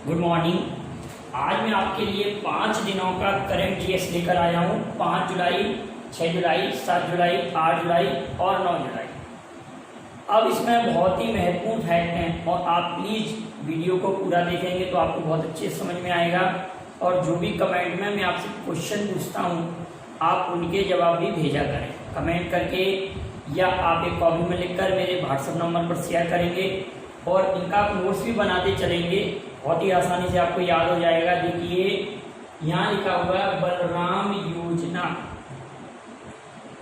Good morning. आज मैं आपके लिए 5 दिनों का करंट जीएस लेकर आया हूँ। 5 जुलाई, 6 जुलाई, 7 जुलाई, 8 जुलाई और 9 जुलाई। अब इसमें बहुत ही महत्वपूर्ण फैक्ट हैं और आप प्लीज़ वीडियो को पूरा देखेंगे तो आपको बहुत अच्छे समझ में आएगा। और जो भी कमेंट में मैं आपसे क्वेश्चन पूछता हूँ आप उनके जवाब भी भेजा करें कमेंट करके, या आप एक कॉपी में लिखकर मेरे व्हाट्सएप नंबर पर शेयर करेंगे और इनका नोट्स भी बनाते चलेंगे। बहुत ही आसानी से आपको याद हो जाएगा। देखिए यहाँ लिखा हुआ है बलराम योजना।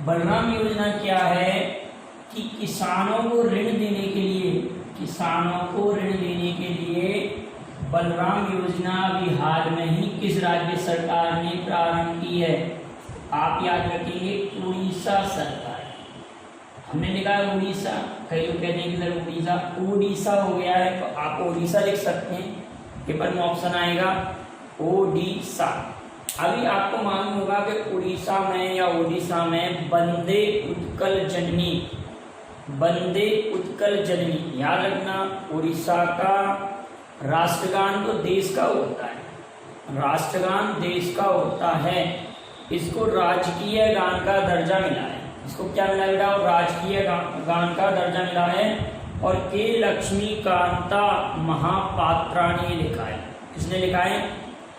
बलराम योजना क्या है कि किसानों को ऋण देने के लिए, बलराम योजना अभी हाल में ही किस राज्य सरकार ने प्रारंभ की है? आप याद रखेंगे उड़ीसा सरकार। हमने लिखा है उड़ीसा, कई लोग कहते हैं कि सर उड़ीसा हो गया है तो आप उड़ीसा लिख सकते हैं। पेपर में ऑप्शन आएगा ओडिशा। अभी आपको मालूम होगा कि उड़ीसा में वंदे उत्कल जननी याद रखना। उड़ीसा का राष्ट्रगान तो देश का होता है, राष्ट्रगान देश का होता है। इसको राजकीय गान का दर्जा मिला है। इसको क्या मिला बेटा? और राजकीय गान का दर्जा मिला है। और के लक्ष्मीकांता महापात्राणी ने लिखा है। किसने लिखा है?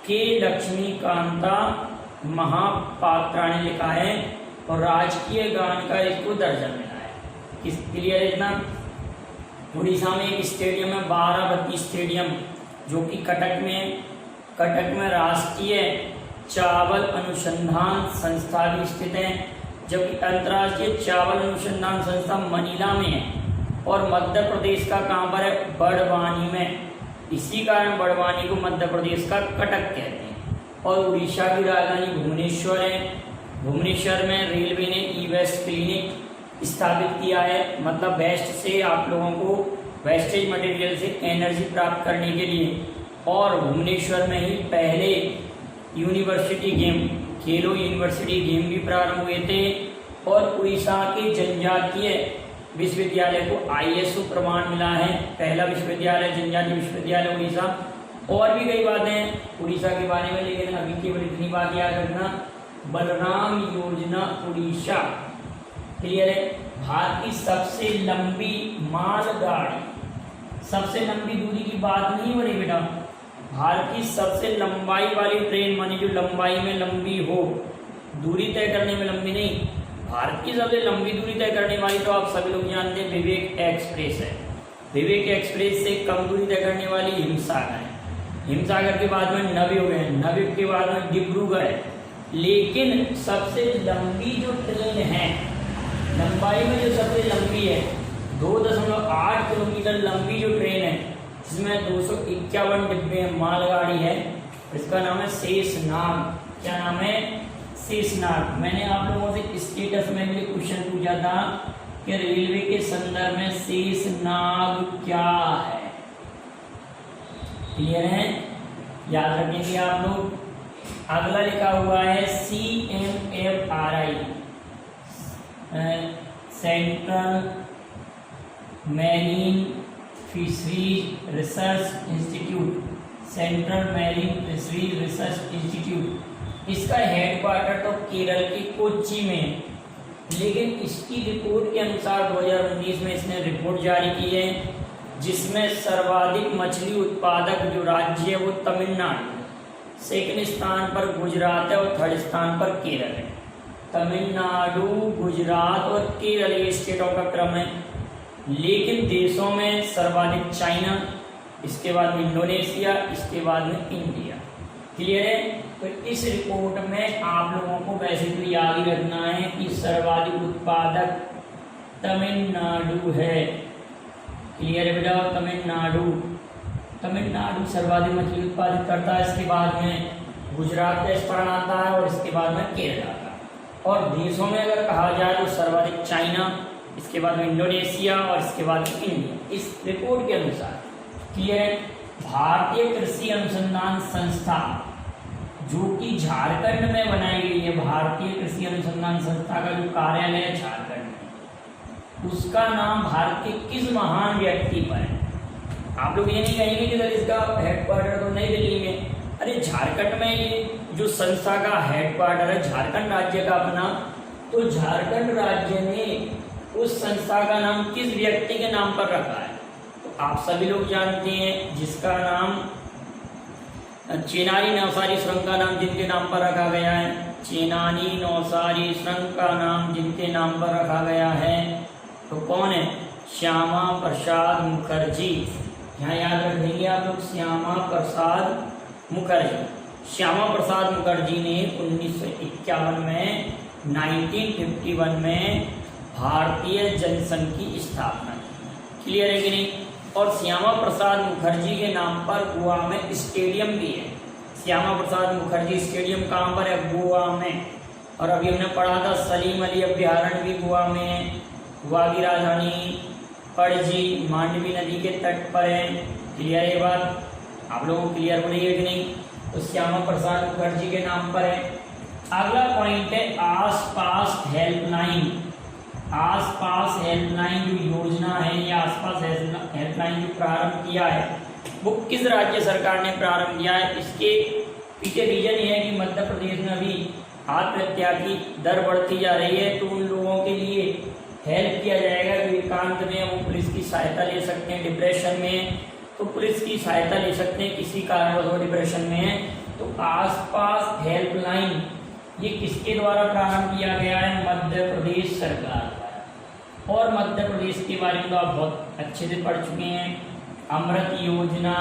के लक्ष्मीकांता महापात्राणी लिखा है और राजकीय गान का इसको दर्जा मिला है। किस क्लियर है इतना? उड़ीसा में एक स्टेडियम है बाराबती स्टेडियम, जो कि कटक में राष्ट्रीय चावल अनुसंधान संस्था भी स्थित है, जबकि अंतर्राष्ट्रीय चावल अनुसंधान संस्था मनीला में है। और मध्य प्रदेश का कहाँ पर है? बड़वानी में। इसी कारण बड़वानी को मध्य प्रदेश का कटक कहते हैं। और उड़ीसा की राजधानी भुवनेश्वर है। भुवनेश्वर में रेलवे ने ई वेस्ट क्लिनिक स्थापित किया है, मतलब वेस्ट से आप लोगों को वेस्टेज मटेरियल से एनर्जी प्राप्त करने के लिए। और भुवनेश्वर में ही पहले यूनिवर्सिटी गेम, खेलो यूनिवर्सिटी गेम भी प्रारंभ हुए थे। और उड़ीसा के जनजातीय विश्वविद्यालय को ISO प्रमाण मिला है, पहला विश्वविद्यालय जनजातीय विश्वविद्यालय उड़ीसा। और भी कई बातें उड़ीसा के बारे में, लेकिन अभी केवल इतनी बात याद रखना, बलराम योजना उड़ीसा। क्लियर है? भारत की सबसे लंबी मालगाड़ी, सबसे लंबी दूरी की बात नहीं हो रही बेटा, भारत की सबसे लंबाई वाली ट्रेन, मानी जो लंबाई में लंबी हो, दूरी तय करने में लंबी नहीं, भारत की सबसे लंबी दूरी तय करने वाली तो आप सभी लोग जानते हैं विवेक एक्सप्रेस है। विवेक एक्सप्रेस से कम दूरी तय करने वाली हिमसागर है। हिमसागर के बाद में नवयुग है, नवयुग के बाद में डिब्रूगढ़ है। लेकिन सबसे लंबी जो ट्रेन है, लंबाई में जो सबसे लंबी है, 2.8 किलोमीटर लंबी जो ट्रेन है, जिसमें 251 डिब्बे हैं, मालगाड़ी है, इसका नाम है शेषनाग। क्या नाम है? शेषनाग। मैंने आप लोगों से स्टेटस में भी क्वेश्चन पूछा था कि रेलवे के संदर्भ में शेषनाग क्या है। क्लियर है? याद रखेंगे आप लोग। अगला लिखा हुआ है CMFRI, central marine fisheries research institute, central marine fisheries research institute. इसका हेडक्वार्टर तो केरल के कोच्चि में है, लेकिन इसकी रिपोर्ट के अनुसार 2019 में इसने रिपोर्ट जारी की है, जिसमें सर्वाधिक मछली उत्पादक जो राज्य है वो तमिलनाडु, सेकंड स्थान पर गुजरात है और थर्ड स्थान पर केरल है। तमिलनाडु, गुजरात और केरल ये स्टेटों का क्रम है। लेकिन देशों में सर्वाधिक चाइना, इसके बाद में इंडोनेशिया, इसके बाद में इंडिया। क्लियर है? तो इस रिपोर्ट में आप लोगों को वैसे तो याद ही रखना है कि सर्वाधिक उत्पादक तमिलनाडु है। क्लियर है बेटा? तमिलनाडु सर्वाधिक मछली उत्पादित करता है। इसके बाद में गुजरात का स्थान आता है और इसके बाद में केरल आता है। और देशों में अगर कहा जाए तो सर्वाधिक चाइना, इसके बाद में इंडोनेशिया और इसके बाद में इंडिया, इस रिपोर्ट के अनुसार। क्लियर है? भारतीय कृषि अनुसंधान संस्था, जो कि झारखंड में बनाई गई है, भारतीय कृषि अनुसंधान संस्था का जो कार्यालय है झारखंड में, उसका नाम भारत के किस महान व्यक्ति पर है? आप लोग ये नहीं कहेंगे कि सर इसका हेडक्वार्टर तो नहीं झारखंड में ये जो संस्था का हेडक्वार्टर है झारखंड राज्य का अपना, तो झारखंड राज्य ने उस संस्था का नाम किस व्यक्ति के नाम पर रखा है? तो आप सभी लोग जानते हैं जिसका नाम चेनानी नौसारी सुरंग का नाम जिनके नाम पर रखा गया है, चेनानी नौसारी सुरंग का नाम जिनके नाम पर रखा गया है तो कौन है? श्यामा प्रसाद मुखर्जी। यहाँ याद रखेंगे आप लोग, श्यामा प्रसाद मुखर्जी। श्यामा प्रसाद मुखर्जी ने 1951 में 1951 में भारतीय जनसंघ की स्थापना की। क्लियर है कि नहीं? और श्यामा प्रसाद मुखर्जी के नाम पर गोवा में स्टेडियम भी है। श्यामा प्रसाद मुखर्जी स्टेडियम कहाँ पर है? गोवा में। और अभी हमने पढ़ा था सलीम अली अभ्यारण्य भी गोवा में है। गोवा की राजधानी पणजी मांडवी नदी के तट पर है। क्लियर है ये बात? आप लोगों को क्लियर हो रही है कि नहीं? तो श्यामा प्रसाद मुखर्जी के नाम पर है। अगला पॉइंट है आसपास हेल्पलाइन। आसपास हेल्पलाइन जो योजना है या आसपास हेल्पलाइन जो प्रारंभ किया है वो किस राज्य सरकार ने प्रारंभ किया है? इसके पीछे रीजन ये है कि मध्य प्रदेश में अभी आत्महत्या की दर बढ़ती जा रही है, तो उन लोगों के लिए हेल्प किया जाएगा जो एकांत में वो पुलिस की सहायता ले सकते हैं। डिप्रेशन में तो पुलिस की सहायता ले सकते हैं, किसी कारणवश वो डिप्रेशन में है तो आसपास हेल्पलाइन ये किसके द्वारा प्रारंभ किया गया है? मध्य प्रदेश सरकार द्वारा। और मध्य प्रदेश के बारे में तो आप बहुत अच्छे से पढ़ चुके हैं। अमृत योजना,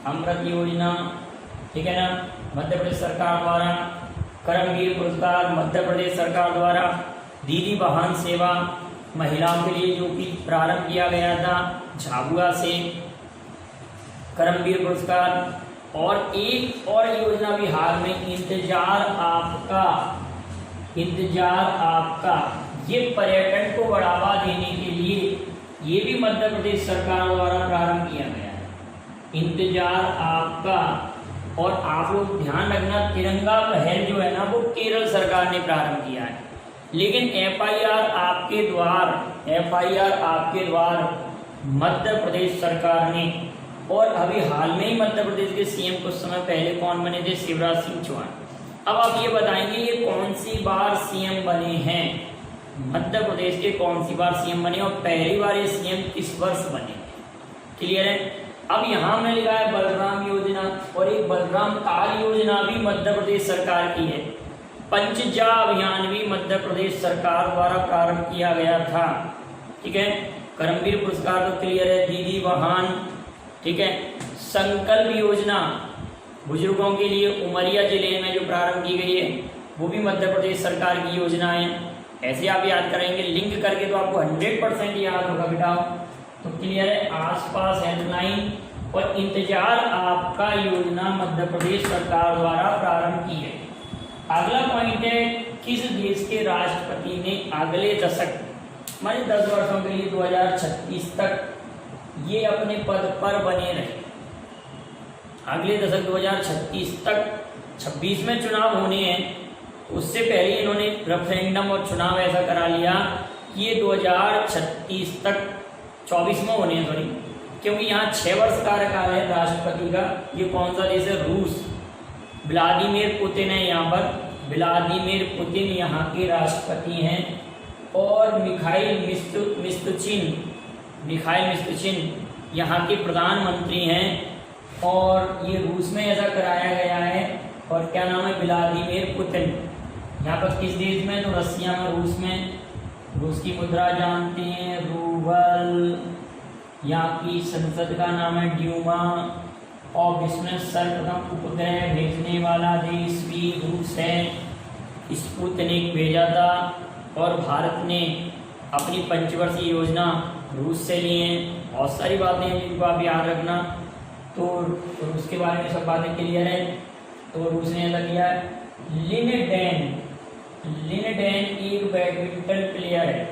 अमृत योजना, ठीक है ना, मध्य प्रदेश सरकार द्वारा। कर्मवीर पुरस्कार मध्य प्रदेश सरकार द्वारा। दीदी वाहन सेवा महिलाओं के लिए जो कि प्रारंभ किया गया था झाबुआ से, कर्मवीर पुरस्कार। और एक और योजना भी हाल में इंतजार आपका, इंतजार आपका, ये पर्यटन को बढ़ावा देने के लिए ये भी मध्य प्रदेश सरकार द्वारा प्रारंभ किया गया है। इंतजार आपका। और आप लोग ध्यान रखना तिरंगा पहल जो है ना वो केरल सरकार ने प्रारंभ किया है, लेकिन एफआईआर आपके द्वार, एफआईआर आपके द्वार मध्य प्रदेश सरकार ने। और अभी हाल में ही मध्य प्रदेश के सीएम कुछ समय पहले कौन बने थे? शिवराज सिंह चौहान। अब आप ये बताएंगे ये कौन सी बार सीएम बने हैं? मध्य प्रदेश के कौन सी बार सीएम बने और पहली बार ये सीएम किस वर्ष बने? क्लियर है? अब यहाँ में लिखा है बलराम योजना, और एक बलराम ताल योजना भी मध्य प्रदेश सरकार की है। पंचजा अभियान भी मध्य प्रदेश सरकार द्वारा प्रारंभ किया गया था। ठीक है, कर्मवीर पुरस्कार तो क्लियर है, दीदी वाहन, ठीक है। संकल्प योजना बुजुर्गों के लिए उमरिया जिले में जो प्रारंभ की गई है वो भी मध्य प्रदेश सरकार की योजना है। ऐसे आप याद करेंगे, लिंक करके तो आपको 100% याद होगा बेटा। तो क्लियर है, आसपास हेल्पलाइन और इंतजार आपका योजना मध्य प्रदेश सरकार द्वारा प्रारंभ की है। अगला पॉइंट है किस देश के राष्ट्रपति ने अगले दशक माने 10 वर्षों के लिए 2036 तक ये अपने पद पर बने रहे। अगले दशक 2036 तक 26 में चुनाव होने हैं, उससे पहले इन्होंने रेफरेंडम और चुनाव ऐसा करा लिया कि ये 2036 तक 24 में होने हैं, सॉरी, क्योंकि यहाँ 6 वर्ष कार्यकाल है राष्ट्रपति का। ये कौन सा देश है? रूस। व्लादिमीर पुतिन है यहाँ पर, व्लादिमीर पुतिन यहाँ के राष्ट्रपति हैं। और मिखाइल मिशुस्तिन यहाँ के प्रधानमंत्री हैं। और ये रूस में ऐसा कराया गया है। और क्या नाम है? Vladimir Putin. यहाँ पर किस देश में? तो रसिया में, रूस में। रूस की मुद्रा जानते हैं, रूबल। यहाँ की संसद का नाम है ड्यूमा। और विश्व में सर्वप्रथम उपग्रह भेजने वाला देश भी रूस है। स्पुतनिक भेजा था। और भारत ने अपनी पंचवर्षीय योजना रूस से ली हैं। बहुत सारी बातें हैं जिनको आप याद रखना। तो रूस के बारे में सब बातें क्लियर है। तो रूस ने ऐसा किया है। लिनडेन एक बैडमिंटन प्लेयर है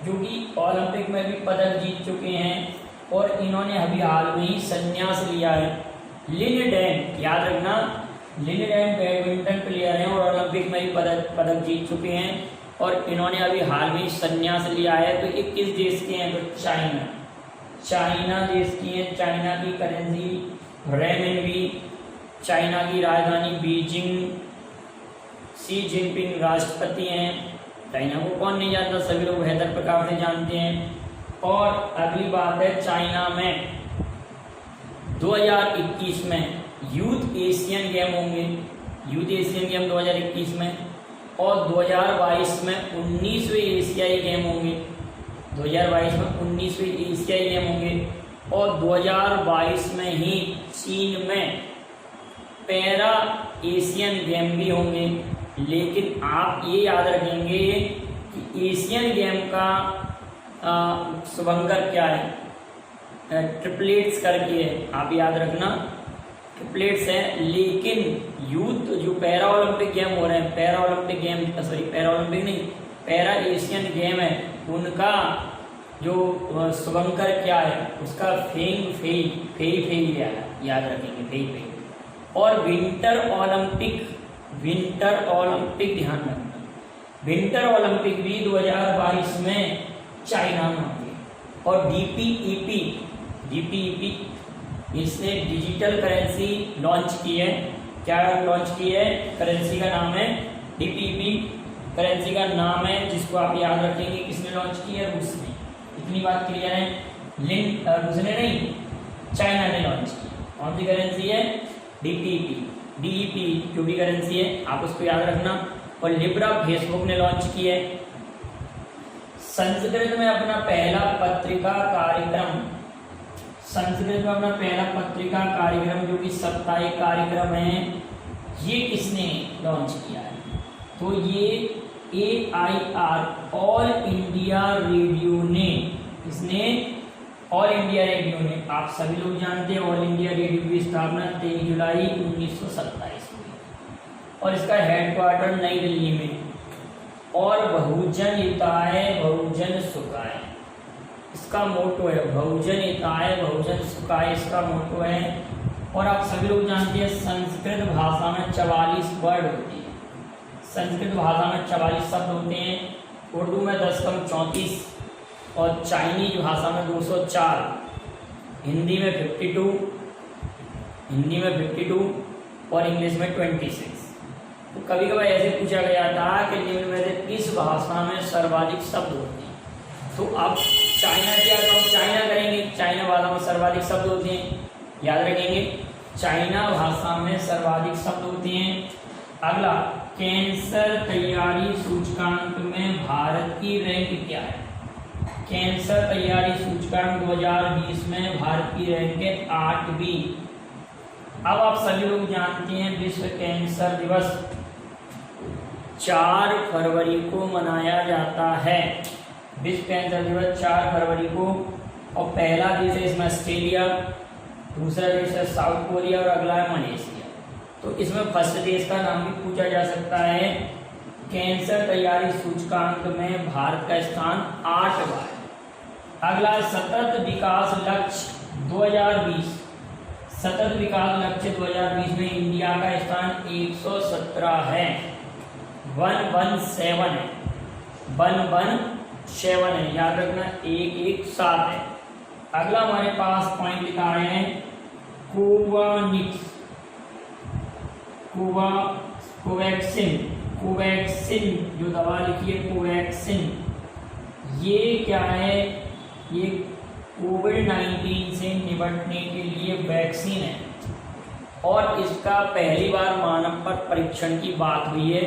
जो कि ओलंपिक में भी पदक जीत चुके हैं और इन्होंने अभी हाल में ही संन्यास लिया है। लिनडेन याद रखना, लिनडेन बैडमिंटन प्लेयर हैं और ओलंपिक में भी पदक जीत चुके हैं और इन्होंने अभी हाल में ही संन्यास लिया है। तो ये किस देश के हैं? तो चाइना देश की है। चाइना की करेंसी रेमनबी, चाइना की राजधानी बीजिंग, शी जिनपिंग राष्ट्रपति हैं। चाइना को कौन नहीं जानता, सभी लोग बेहतर प्रकार से जानते हैं। और अगली बात है, चाइना में 2021 में यूथ एशियन गेम होंगे, यूथ एशियन गेम 2021 में, और 2022 में 19वें एशियाई गेम होंगे, 2022 में 19वें एशियाई गेम होंगे। और 2022 में ही चीन में पैरा एशियन गेम भी होंगे। लेकिन आप ये याद रखेंगे कि एशियन गेम का शुभंकर क्या है, ट्रिपलेट्स करके है, आप याद रखना ट्रिपलेट्स है। लेकिन यूथ जो पैरा ओलंपिक गेम हो रहे हैं, para Olympic game, sorry para Olympic नहीं, पैरा एशियन गेम है, उनका जो शुभंकर क्या है, उसका फेंग फेई फेई फेई है, याद रखेंगे फेई फेई। और विंटर ओलंपिक ध्यान रखना, विंटर ओलंपिक भी 2022 में चाइना में होंगे। और डीपीईपी इसने डिजिटल करेंसी लॉन्च की है। क्या लॉन्च की है? करेंसी का नाम है डीपीईपी, करेंसी का नाम है जिसको आप याद रखेंगे। किसने लॉन्च की है? रूस ने। इतनी बात क्लियर है। रूस ने नहीं, चाइना ने लॉन्च की। कौन सी करेंसी है? डीईपी जो भी करेंसी है आप उसको याद रखना। और लिब्रा फेसबुक ने लॉन्च की है। संस्कृत में अपना पहला पत्रिका कार्यक्रम जो कि साप्ताहिक कार्यक्रम है, ये किसने लॉन्च किया है? तो ये AIR ऑल इंडिया रेडियो ने, किसने? ऑल इंडिया रेडियो ने। आप सभी लोग जानते हैं ऑल इंडिया रेडियो की स्थापना 23 जुलाई 1927 को हुई और इसका हेडक्वार्टर नई दिल्ली में। और बहुजन हिताय बहुजन सुखाय इसका मोटो है। बहुजन हिताय बहुजन सुखाय इसका मोटो है। और आप सभी लोग जानते हैं संस्कृत भाषा में 44 वर्ड होते हैं, संस्कृत भाषा में 44 शब्द होते हैं। उर्दू में 10 कम 34 और चाइनीज भाषा में 204, हिंदी में 52 और इंग्लिश में 26। तो कभी कभार ऐसे पूछा गया था कि निम्न में से किस भाषा में सर्वाधिक शब्द होते हैं? तो अब चाइना की अगर हम चाइना करेंगे, चाइना भाषा में सर्वाधिक शब्द होते हैं, याद रखेंगे चाइना भाषा में सर्वाधिक शब्द होते हैं। अगला, कैंसर तैयारी सूचकांक में भारत की रैंक क्या है? कैंसर तैयारी सूचकांक 2020 में भारत की रैंक है 8वीं। अब आप सभी लोग जानते हैं विश्व कैंसर दिवस 4 फरवरी को मनाया जाता है। विश्व कैंसर दिवस 4 फरवरी को। और पहला देश है इसमें ऑस्ट्रेलिया, दूसरा देश है साउथ कोरिया और अगला है मलेशिया। तो इसमें फर्स्ट देश का नाम भी पूछा जा सकता है। कैंसर तैयारी सूचकांक में भारत का स्थान 8वां है। अगला, सतत विकास लक्ष्य 2020, सतत विकास लक्ष्य 2020 में इंडिया का स्थान 117 है। 117 है, 117 है, याद रखना 117 है। अगला हमारे पास पॉइंट लिखा है कोवैक्सिन जो दवा लिखी है कोवैक्सिन, ये क्या है? ये कोविड-19 से निपटने के लिए वैक्सीन है और इसका पहली बार मानव पर परीक्षण की बात हुई है।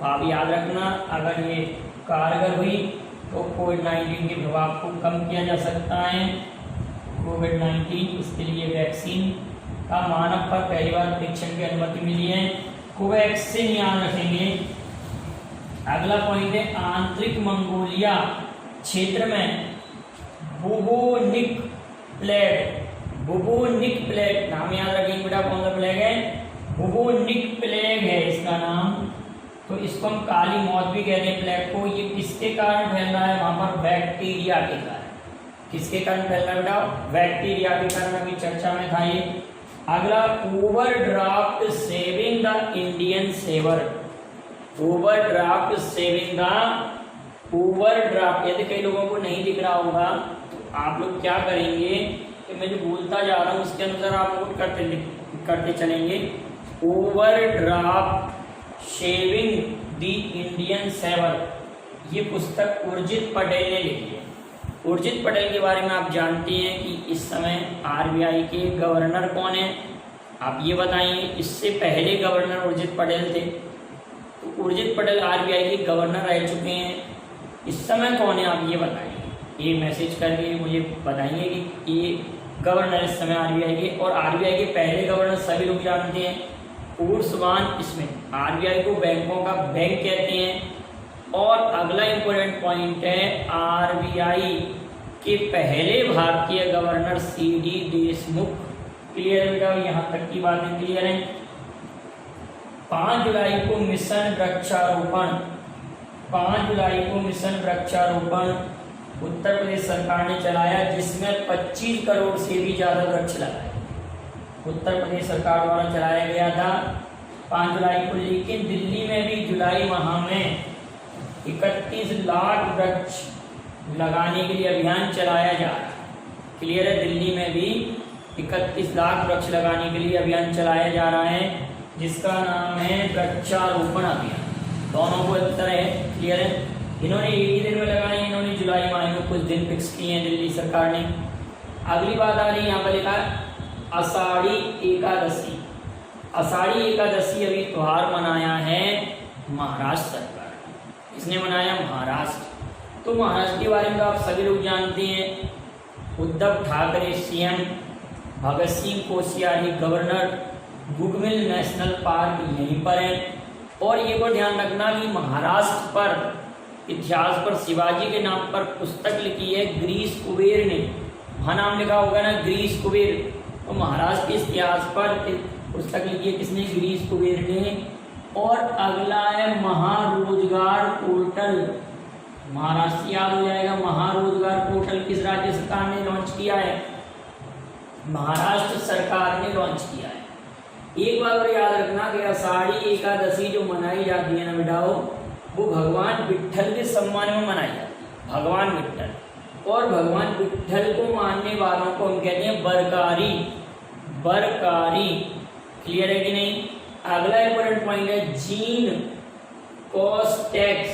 आप याद रखना, अगर ये कारगर हुई तो कोविड-19 के प्रभाव को कम किया जा सकता है। कोविड-19 इसके लिए वैक्सीन का मानव पर पहली बार परीक्षण की अनुमति मिली है। कोवैक्सीन याद रखेंगे। अगला पॉइंट है आंतरिक मंगोलिया क्षेत्र में बुबोनिक प्लेग, नाम याद रखेंगे बेटा, कौन सा प्लेग है? बुबोनिक प्लेग है इसका नाम। तो इसको हम काली मौत भी कहते हैं प्लेग को। ये किसके कारण फैल रहा है? वहां पर बैक्टीरिया के कारण। किसके कारण फैल रहा है बेटा? बैक्टीरिया के कारण, अभी चर्चा में था ये। अगला, overdraft saving the Indian saver. Overdraft यदि कई लोगों को नहीं दिख रहा होगा तो आप लोग क्या करेंगे कि मैं जो बोलता जा रहा हूँ उसके अनुसार आप नोट करते चलेंगे। Overdraft saving the Indian saver, ये पुस्तक उर्जित पटेल ने लिखी है। उर्जित पटेल के बारे में आप जानते हैं कि इस समय आरबीआई के गवर्नर कौन है, आप ये बताइए। इससे पहले गवर्नर उर्जित पटेल थे, तो उर्जित पटेल आरबीआई के गवर्नर रह चुके हैं। इस समय कौन है आप ये बताइए, ये मैसेज करके मुझे बताइए कि ये गवर्नर इस समय आरबीआई के। और आरबीआई के पहले गवर्नर सभी लोग जानते हैं, ऊर्ध्वाधर स्मिथ। आरबीआई को बैंकों का बैंक कहते हैं। और अगला इंपॉर्टेंट पॉइंट है, आरबीआई के पहले भारतीय गवर्नर सीडी देशमुख। क्लियर है बेटा, यहाँ तक की बातें क्लियर है। 5 जुलाई को मिशन वृक्षारोपण, 5 जुलाई को मिशन वृक्षारोपण उत्तर प्रदेश सरकार ने चलाया, जिसमें 25 करोड़ से भी ज्यादा वृक्ष लगाए। उत्तर प्रदेश सरकार द्वारा चलाया गया था 5 जुलाई को। लेकिन दिल्ली में भी जुलाई माह में 31 लाख वृक्ष लगाने के लिए अभियान चलाया जा रहा है। क्लियर है, दिल्ली में भी 31 लाख वृक्ष लगाने के लिए अभियान चलाया जा रहा है, जिसका नाम है वृक्षारोपण अभियान। दोनों को उत्तर है। क्लियर है, इन्होंने एक ही दिन में लगाए, इन्होंने जुलाई माह में कुछ दिन फिक्स किए हैं दिल्ली सरकार ने। अगली बात आ रही है, यहाँ पर लिखा आषाढ़ी एकादशी। आषाढ़ी एकादशी अभी त्योहार मनाया है महाराष्ट्र सरकार। इसने मनाया महाराष्ट्र। तो महाराष्ट्र के बारे में तो आप सभी लोग जानते हैं, Uddhav Thackeray CM, Bhagat Singh Koshyari governor, Gugamal national park यहीं पर है। और ये को ध्यान रखना कि महाराष्ट्र पर इतिहास पर शिवाजी के नाम पर पुस्तक लिखी है गिरीश कुबेर ने। वहाँ नाम लिखा होगा ना, गिरीश कुबेर। तो महाराष्ट्र के इतिहास पर पुस्तक लिखी है किसने? गिरीश कुबेर ने। और अगला है महारोजगार पोर्टल। महाराष्ट्र याद हो जाएगा। महारोजगार पोर्टल किस राज्य सरकार ने लॉन्च किया है? महाराष्ट्र सरकार ने लॉन्च किया है। एक बात और याद रखना कि आषाढ़ी एकादशी जो मनाई जाती है ना बेटाओ, वो भगवान विट्ठल के सम्मान में मनाई जाती है। भगवान विट्ठल, और भगवान विट्ठल को मानने वालों को हम कहते हैं बरकारी। बरकारी। क्लियर है कि नहीं? अगला इंपॉर्टेंट पॉइंट है जीन कॉस्टेक्स।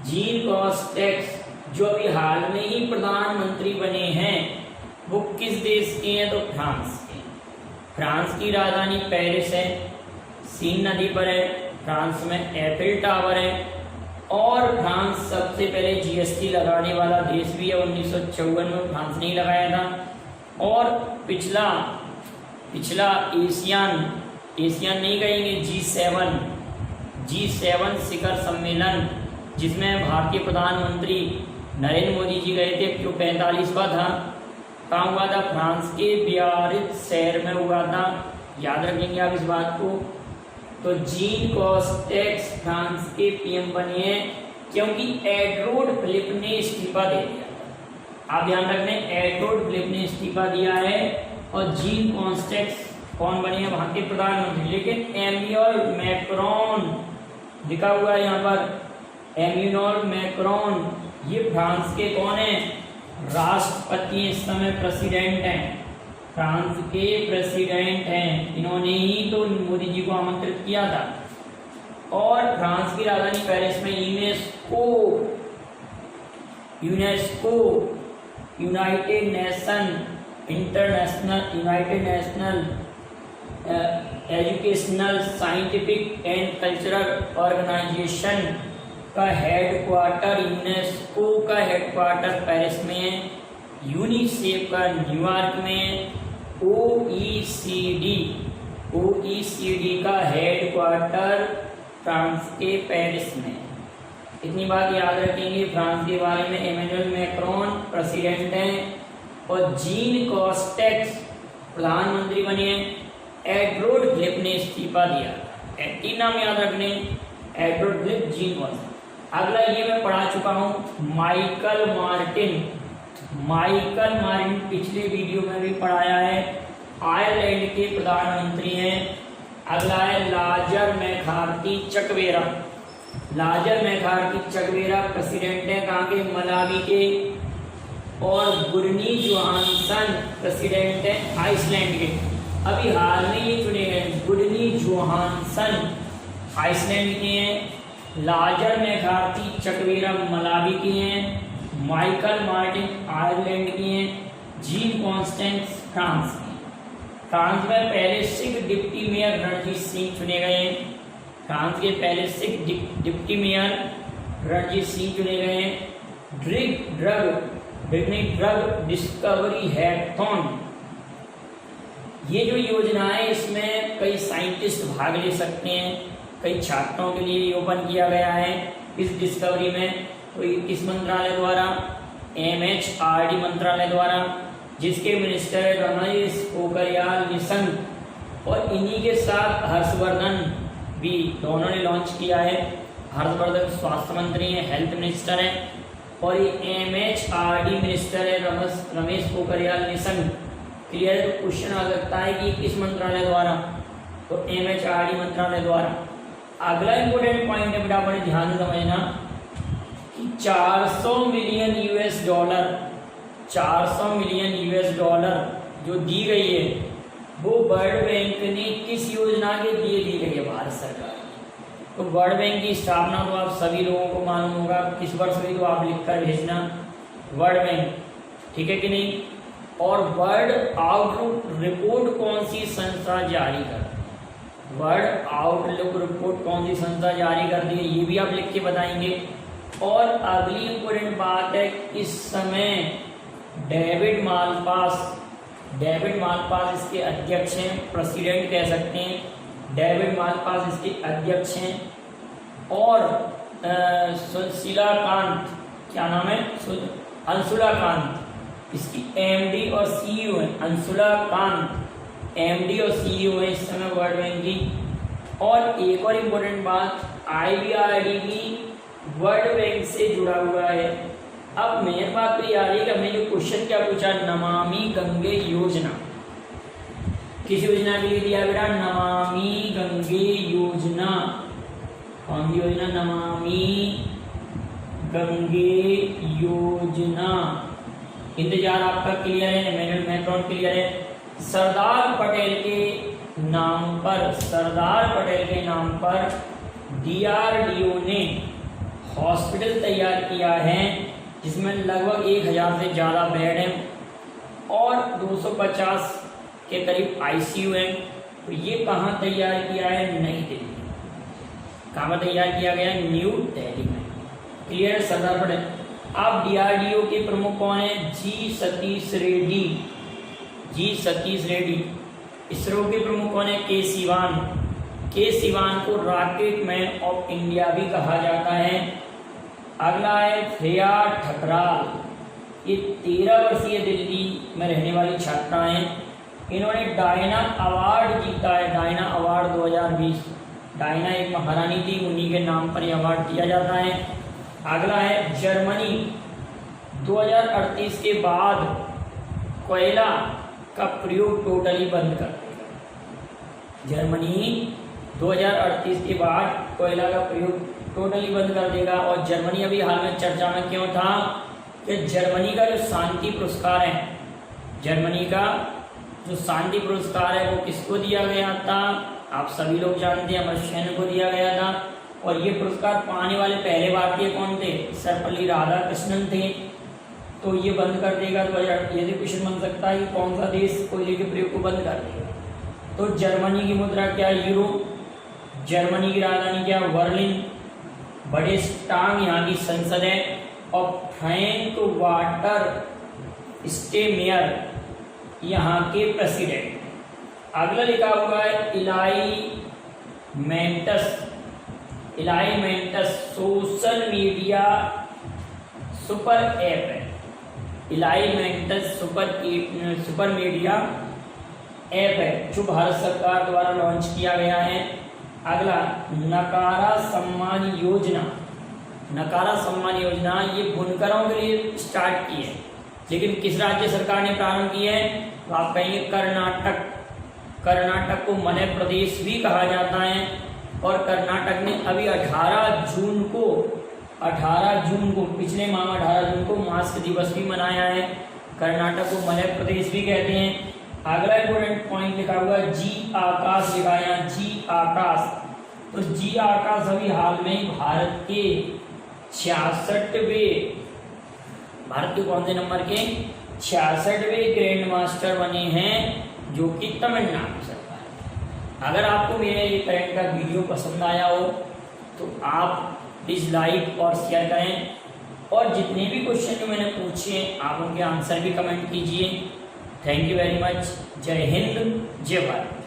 जीन कॉस्टेक्स जो अभी हाल में ही प्रधानमंत्री बने हैं, वो किस देश के हैं? तो फ्रांस के। फ्रांस की राजधानी पेरिस है, सीन नदी पर है। फ्रांस में एफिल टावर है। और फ्रांस सबसे पहले जीएसटी लगाने वाला देश भी है। 1954 में फ्रांस ने लगाया था। और पिछला एशियन नहीं कहेंगे, G7 शिखर सम्मेलन, जिसमें भारतीय प्रधानमंत्री नरेंद्र मोदी जी गए थे, जो 45वां था, कहाँ हुआ था? फ्रांस के बियारित्ज शहर में हुआ था। याद रखेंगे आप इस बात को। तो जीन कॉस्टेक्स फ्रांस के पीएम बने हैं, क्योंकि एडवर्ड फिलिप ने इस्तीफा दे दिया। आप ध्यान रखने, एडवर्ड फिलिप ने इस्तीफा दिया है और जीन कॉस्टेक्स कौन बने हैं? वहां के प्रधानमंत्री। लेकिन एम्यूल मैक्रोन लिखा हुआ है यहाँ पर, एम्यूल मैक्रोन, ये फ्रांस के कौन है? राष्ट्रपति, इस समय प्रेसिडेंट हैं। फ्रांस के प्रेसिडेंट हैं। इन्होंने ही तो मोदी जी को आमंत्रित किया था। और फ्रांस की राजधानी पेरिस में UNESCO United National Educational Scientific and Cultural Organization का हेडक्वार्टर, यूनेस्को का हेडक्वार्टर पेरिस में है। यूनिसेफ का न्यूयॉर्क में। OECD का हेडक्वार्टर फ्रांस के पेरिस में। इतनी बात याद रखेंगे फ्रांस के बारे में। एम्यूल मैक्रोन प्रेसिडेंट हैं और जीन कॉस्टेक्स प्रधानमंत्री बने हैं। एडवर्ड फिलिप ने इस्तीफा दिया। 18 नाम याद रखने, एडवर्ड फिलिप, जीन कॉस्टेक्स। अगला ये मैं पढ़ा चुका हूँ, माइकल मार्टिन पिछले वीडियो में भी पढ़ाया है। आयरलैंड के प्रधानमंत्री हैं। अगला है लाजर मैकार्थी चकवेरा। प्रेसिडेंट है कहाँ के? मलावी के। और गुरनी जोहानसन प्रेसिडेंट है आइसलैंड के। अभी हाल में ये चुने गए गुरनी जोहानसन आइसलैंड के हैं, लाजर मैकार्थी चकवेरा मलावी के हैं, माइकल मार्टिन आयरलैंड के हैं, जीन कॉन्स्टेंस फ्रांस के। फ्रांस में पहले सिख डिप्टी मेयर रणजीत सिंह चुने गए हैं। फ्रांस के पहले सिख डिप्टी मेयर रणजीत सिंह चुने गए हैं। ड्रग डिस्कवरी हैकथॉन, ये जो योजना है इसमें कई साइंटिस्ट भाग ले सकते हैं, कई छात्रों के लिए ओपन किया गया है इस डिस्कवरी में। तो किस मंत्रालय द्वारा? MHRD मंत्रालय द्वारा, जिसके मिनिस्टर रमेश पोखरियाल निशंक और इन्हीं के साथ हर्षवर्धन भी, दोनों ने लॉन्च किया है। हर्षवर्धन स्वास्थ्य मंत्री हैं, हेल्थ मिनिस्टर हैं, और ये MHRD मिनिस्टर है रमेश पोखरियाल निशंक। क्लियर है? तो क्वेश्चन आ सकता है कि किस मंत्रालय द्वारा? तो MHRD मंत्रालय द्वारा। अगला इंपोर्टेंट पॉइंट है बेटा, बड़े ध्यान से समझना कि 400 million US dollar, 400 million US dollar जो दी गई है वो वर्ल्ड बैंक ने किस योजना के लिए दी गई है? भारत सरकार। तो वर्ल्ड बैंक की स्थापना तो आप सभी लोगों को मालूम होगा, किस वर्ष हुई तो आप लिखकर भेजना वर्ल्ड बैंक, ठीक है कि नहीं? और वर्ल्ड आउटलुक रिपोर्ट कौन सी संस्था जारी कर? वर्ल्ड आउटलुक रिपोर्ट कौन सी संस्था जारी करती है, ये भी आप लिख के बताएंगे। और अगली इंपोर्टेंट बात है, इस समय डेविड मालपास इसके अध्यक्ष हैं, प्रेसिडेंट कह सकते हैं। डेविड मालपास इसके अध्यक्ष हैं। और सुशीला कांत, क्या नाम है? अंशुला कांत इसकी MD और CEO है। अंशुला कांत MD और CEO है इस समय वर्ल्ड बैंक की। और एक और इम्पोर्टेंट बात, IBRD भी वर्ल्ड बैंक से जुड़ा हुआ है। अब मेरे बात तो याद है कि हमने जो क्वेश्चन क्या पूछा, नमामि गंगे योजना किस योजना के लिए दिया बेटा? नमामि गंगे योजना। कौन सी योजना? नमामि गंगे योजना। इंतजार आपका क्लियर है? इमैनुअल मैक्रोन क्लियर है? सरदार पटेल के नाम पर DRDO ने हॉस्पिटल तैयार किया है, जिसमें लगभग 1000 से ज़्यादा बेड हैं और 250 के करीब ICU हैं। तो ये कहाँ तैयार किया है? नई दिल्ली। कहाँ पर तैयार किया गया? न्यू दिल्ली में। क्लियर है? सरदार पटेल। अब DRDO के प्रमुख कौन है? जी सतीश रेड्डी। इसरो के प्रमुख कौन है? के सिवान को रॉकेट मैन ऑफ इंडिया भी कहा जाता है। अगला है श्रेया ठकराल, ये 13 वर्षीय दिल्ली में रहने वाली छात्रा हैं। इन्होंने डायना अवार्ड जीता है, डायना अवार्ड 2020। डायना एक महारानी थी, उन्हीं के नाम पर यह अवार्ड दिया जाता है। अगला है जर्मनी, 2038 के बाद कोयला का प्रयोग टोटली बंद कर देगा। जर्मनी 2038 के बाद कोयला का प्रयोग टोटली बंद कर देगा। और जर्मनी अभी हाल में चर्चा में क्यों था कि जर्मनी का जो शांति पुरस्कार है, जर्मनी का जो शांति पुरस्कार है वो किसको दिया गया था? आप सभी लोग जानते हैं, अमर सेन को दिया गया था। और ये पुरस्कार पाने वाले पहले भारतीय कौन थे? सर्वपल्ली राधाकृष्णन थे। तो ये बंद कर देगा। तो यदि क्वेश्चन बन सकता है कि कौन सा देश कोयले के प्रयोग को बंद कर देगा? तो जर्मनी की मुद्रा क्या? यूरो। जर्मनी की राजधानी क्या? बर्लिन। बंडेस्टाग यहाँ की संसद है। और फ्रैंक वाल्टर स्टेनमेयर यहाँ के प्रेसिडेंट। अगला लिखा हुआ है इलाई मेंटस सोशल मीडिया सुपर ऐप है। इलाई मेंटस सुपर मीडिया ऐप है जो भारत सरकार द्वारा लॉन्च किया गया है। अगला नकारा सम्मान योजना ये बुनकरों के लिए स्टार्ट की है, लेकिन किस राज्य सरकार ने प्रारंभ की है? तो आप कहेंगे कर्नाटक को मध्य प्रदेश भी कहा जाता है। और कर्नाटक ने अभी 18 जून को पिछले माह 18 जून को मास्क दिवस भी मनाया है। कर्नाटक को मध्य प्रदेश भी कहते हैं। अगला इंपोर्टेंट पॉइंट लिखा हुआ जी आकाश लिखा है, जी आकाश। तो जी आकाश अभी हाल में ही भारत के 66वें, भारत के कौन से नंबर के 66वें ग्रैंड मास्टर बने हैं, जो कि तमिलनाडु से। अगर आपको मेरा ये करंट का वीडियो पसंद आया हो तो आप प्लीज़ लाइक और शेयर करें, और जितने भी क्वेश्चन जो मैंने पूछे आप उनके आंसर भी कमेंट कीजिए। Thank you very much. जय हिंद, जय भारत।